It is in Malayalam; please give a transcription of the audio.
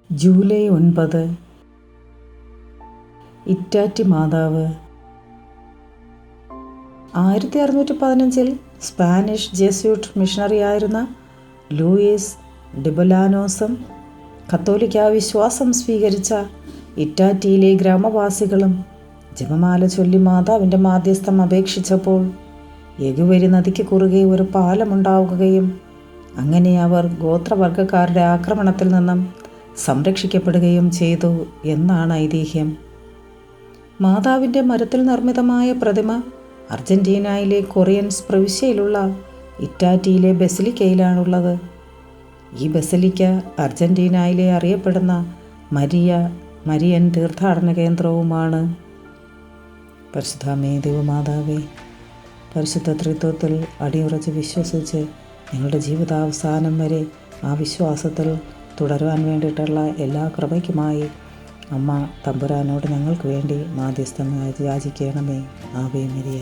ജൂലൈ 9 ഇറ്റാറ്റി മാതാവ്. 1615 സ്പാനിഷ് ജെസ്യൂട്ട് മിഷണറിയായിരുന്ന ലൂയിസ് ഡിബൊലാനോസും കത്തോലിക്കാ വിശ്വാസം സ്വീകരിച്ച ഇറ്റാറ്റിയിലെ ഗ്രാമവാസികളും ജപമാല ചൊല്ലി മാതാവിൻ്റെ മാധ്യസ്ഥം അപേക്ഷിച്ചപ്പോൾ യഗുവരി നദിക്ക് കുറുകെ ഒരു പാലമുണ്ടാവുകയും അങ്ങനെ അവർ ഗോത്രവർഗക്കാരുടെ ആക്രമണത്തിൽ നിന്നും സംരക്ഷിക്കപ്പെടുകയും ചെയ്തു എന്നാണ് ഐതിഹ്യം. മാതാവിൻ്റെ മരത്തിൽ നിർമ്മിതമായ പ്രതിമ അർജന്റീനയിലെ കൊറിയൻസ് പ്രവിശ്യയിലുള്ള ഇറ്റാറ്റിയിലെ ബസിലിക്കയിലാണുള്ളത്. ഈ ബസിലിക്ക അർജന്റീനയിലെ അറിയപ്പെടുന്ന മരിയൻ തീർത്ഥാടന കേന്ദ്രവുമാണ്. പരിശുദ്ധമേ ദൈവമാതാവേ, പരിശുദ്ധ ത്രിത്വത്തിൽ അടിയുറച്ച് വിശ്വസിച്ച് ഞങ്ങളുടെ ജീവിതാവസാനം വരെ ആ വിശ്വാസത്തിൽ തുടരുവാൻ വേണ്ടിയിട്ടുള്ള എല്ലാ കൃപയ്ക്കുമായി അമ്മ തമ്പുരാനോട് ഞങ്ങൾക്ക് വേണ്ടി മാധ്യസ്ഥം യാചിക്കണമേ. Ave Maria.